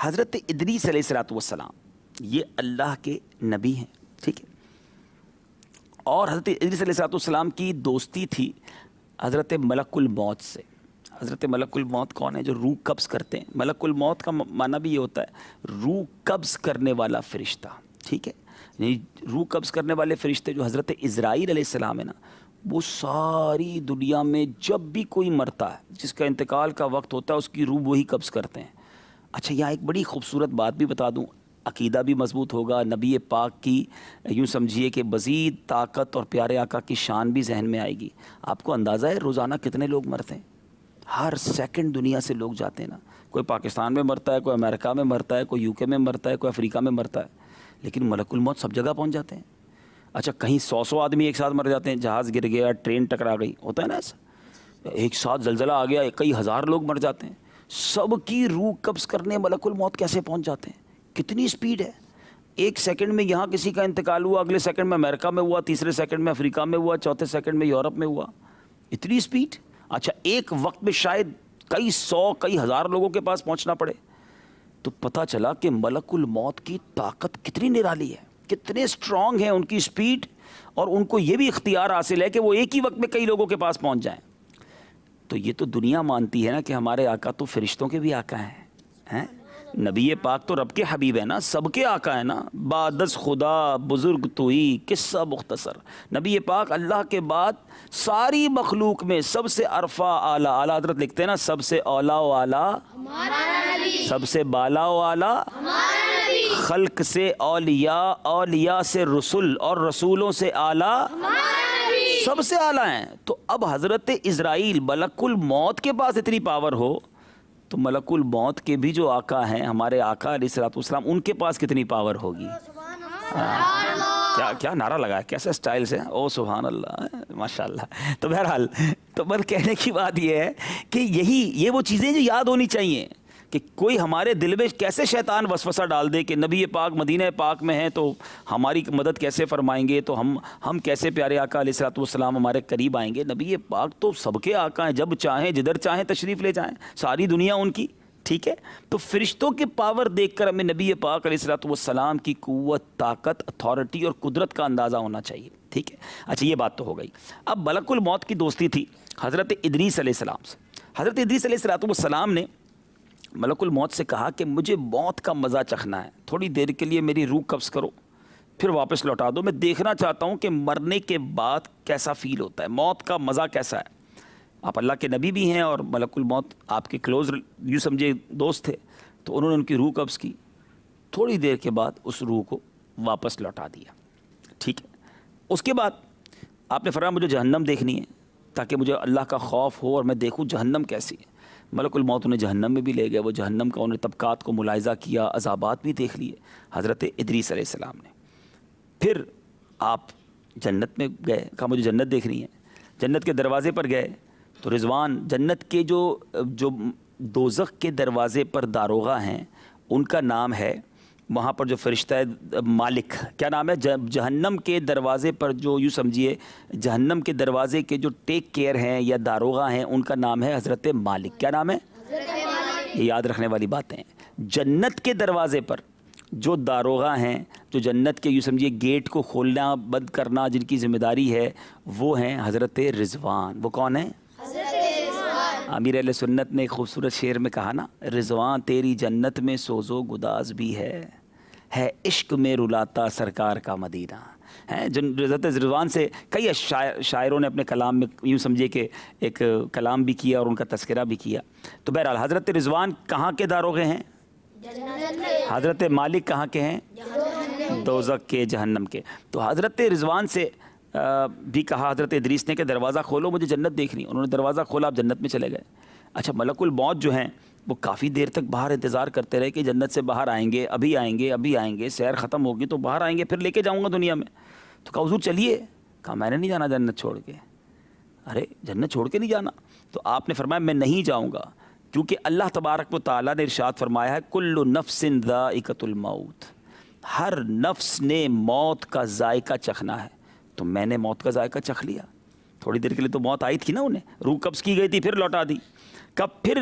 حضرت ادریس علیہ الصلوۃ والسلام یہ اللہ کے نبی ہیں، ٹھیک ہے، اور حضرت ادریس علیہ الصلوۃ والسلام کی دوستی تھی حضرت ملک الموت سے۔ حضرت ملک الموت کون ہے؟ جو روح قبض کرتے ہیں۔ ملک الموت کا معنی بھی یہ ہوتا ہے روح قبض کرنے والا فرشتہ، ٹھیک ہے، یعنی روح قبض کرنے والے فرشتے جو حضرت عزرائیل علیہ السلام ہے نا، وہ ساری دنیا میں جب بھی کوئی مرتا ہے، جس کا انتقال کا وقت ہوتا ہے، اس کی روح وہی قبض کرتے ہیں۔ اچھا، یہاں ایک بڑی خوبصورت بات بھی بتا دوں، عقیدہ بھی مضبوط ہوگا، نبی پاک کی یوں سمجھیے کہ مزید طاقت اور پیارے آقا کی شان بھی ذہن میں آئے گی۔ آپ کو اندازہ ہے روزانہ کتنے لوگ مرتے ہیں؟ ہر سیکنڈ دنیا سے لوگ جاتے ہیں نا، کوئی پاکستان میں مرتا ہے، کوئی امریکہ میں مرتا ہے، کوئی UK میں مرتا ہے، کوئی افریقہ میں مرتا ہے، لیکن ملک الموت سب جگہ پہنچ جاتے ہیں۔ اچھا، کہیں 100 آدمی ایک ساتھ مر جاتے ہیں، جہاز گر گیا، ٹرین ٹکرا گئی، ہوتا ہے نا ایسا، ایک ساتھ زلزلہ آ گیا، کئی ہزار لوگ مر جاتے ہیں، سب کی روح قبض کرنے ملک الموت کیسے پہنچ جاتے ہیں؟ کتنی سپیڈ ہے! ایک سیکنڈ میں یہاں کسی کا انتقال ہوا، اگلے سیکنڈ میں امریکہ میں ہوا، تیسرے سیکنڈ میں افریقہ میں ہوا، چوتھے سیکنڈ میں یورپ میں ہوا، اتنی سپیڈ! اچھا، ایک وقت میں شاید کئی 100 کئی ہزار لوگوں کے پاس پہنچنا پڑے، تو پتہ چلا کہ ملک الموت کی طاقت کتنی نرالی ہے، کتنے اسٹرانگ ہیں ان کی سپیڈ، اور ان کو یہ بھی اختیار حاصل ہے کہ وہ ایک ہی وقت میں کئی لوگوں کے پاس پہنچ جائیں۔ تو یہ تو دنیا مانتی ہے نا کہ ہمارے آقا تو فرشتوں کے بھی آقا ہیں، نبی پاک تو رب کے حبیب ہے نا، سب کے آقا ہے نا، بعدز خدا بزرگ تو ہی قصہ مختصر۔ نبی پاک اللہ کے بعد ساری مخلوق میں سب سے عرفہ اعلیٰ، اعلیٰ حضرت لکھتے ہیں نا، سب سے اولا و اعلیٰ سب سے بالا و اعلیٰ خلق سے اولیاء، اولیاء سے رسول، اور رسولوں سے اعلیٰ سب سے اعلیٰ ہیں۔ تو اب حضرت عزرائیل ملک الموت کے پاس اتنی پاور ہو تو ملک الموت کے بھی جو آقا ہیں ہمارے آقا علیہ الصلوۃ والسلام، ان کے پاس کتنی پاور ہوگی؟ کیا نعرہ لگا ہے، کیسے اسٹائل سے، او سبحان اللہ، ماشاء اللہ۔ تو بہرحال تو بس کہنے کی بات یہ ہے کہ یہ وہ چیزیں جو یاد ہونی چاہیے کہ کوئی ہمارے دل میں کیسے شیطان وسوسہ ڈال دے کہ نبی پاک مدینہ پاک میں ہیں تو ہماری مدد کیسے فرمائیں گے، تو ہم کیسے پیارے آقا علیہ الصلوۃ والسلام ہمارے قریب آئیں گے۔ نبی پاک تو سب کے آقا ہیں، جب چاہیں جدھر چاہیں تشریف لے جائیں، ساری دنیا ان کی، ٹھیک ہے۔ تو فرشتوں کے پاور دیکھ کر ہمیں نبی پاک علیہ الصلوۃ والسلام کی قوت، طاقت، اتھارٹی اور قدرت کا اندازہ ہونا چاہیے، ٹھیک ہے۔ اچھا، یہ بات تو ہو گئی۔ اب ملک الموت کی دوستی تھی حضرت ادریس علیہ السلام سے۔ حضرت ادریس علیہ الصلوۃ والسلام نے ملک الموت سے کہا کہ مجھے موت کا مزہ چکھنا ہے، تھوڑی دیر کے لیے میری روح قبض کرو، پھر واپس لوٹا دو، میں دیکھنا چاہتا ہوں کہ مرنے کے بعد کیسا فیل ہوتا ہے، موت کا مزہ کیسا ہے۔ آپ اللہ کے نبی بھی ہیں اور ملک الموت آپ کے کلوز یوں سمجھے دوست تھے، تو انہوں نے ان کی روح قبض کی، تھوڑی دیر کے بعد اس روح کو واپس لوٹا دیا، ٹھیک ہے۔ اس کے بعد آپ نے فرمایا مجھے جہنم دیکھنی ہے تاکہ مجھے اللہ کا خوف ہو اور میں دیکھوں جہنم کیسی ہے۔ ملک الموت انہیں جہنم میں بھی لے گئے، وہ جہنم کا انہیں طبقات کو ملاحظہ کیا، عذابات بھی دیکھ لیے حضرت ادریس علیہ السلام نے۔ پھر آپ جنت میں گئے، کہا مجھے جنت دیکھنی ہے، جنت کے دروازے پر گئے تو رضوان، جنت کے جو دوزخ کے دروازے پر داروغہ ہیں ان کا نام ہے، وہاں پر جو فرشتہ ہے مالک، کیا نام ہے؟ جہنم کے دروازے پر جو یوں سمجھیے جہنم کے دروازے کے جو ٹیک کیئر ہیں یا داروغہ ہیں ان کا نام ہے حضرت مالک۔ کیا نام ہے؟ یہ یاد رکھنے والی باتیں ہیں۔ جنت کے دروازے پر جو داروغہ ہیں، جو جنت کے یوں سمجھیے گیٹ کو کھولنا بند کرنا جن کی ذمہ داری ہے، وہ ہیں حضرت رضوان۔ وہ کون ہیں؟ امیر اہل سنت نے ایک خوبصورت شعر میں کہا نا، رضوان تیری جنت میں سوز و گداز بھی ہے عشق میں رلاتا سرکار کا مدینہ ہے۔ حضرت رضوان سے کئی شاعروں نے اپنے کلام میں یوں سمجھے کہ ایک کلام بھی کیا اور ان کا تذکرہ بھی کیا۔ تو بہرحال حضرت رضوان کہاں کے داروغے ہیں؟ حضرت مالک کہاں کے ہیں؟ دوزخ کے، جہنم کے۔ تو حضرت رضوان سے بھی کہا حضرت ادریس نے کہ دروازہ کھولو مجھے جنت دیکھنی، انہوں نے دروازہ کھولا، آپ جنت میں چلے گئے۔ اچھا، ملک الموت جو ہیں وہ کافی دیر تک باہر انتظار کرتے رہے کہ جنت سے باہر آئیں گے، ابھی آئیں گے، ابھی آئیں گے، سیر ختم ہوگی تو باہر آئیں گے، پھر لے کے جاؤں گا دنیا میں۔ تو کہا حضور چلیے، کہا میں نے نہیں جانا جنت چھوڑ کے۔ ارے جنت چھوڑ کے نہیں جانا؟ تو آپ نے فرمایا میں نہیں جاؤں گا، کیونکہ اللہ تبارک و تعالیٰ نے ارشاد فرمایا ہے کل نفس ذائقۃ الموت، ہر نفس نے موت کا ذائقہ چکھنا ہے۔ تو میں نے موت کا ذائقہ چکھ لیا، تھوڑی دیر کے لیے تو موت آئی تھی نا، انہیں روح قبض کی گئی تھی، پھر لوٹا دی۔ کب پھر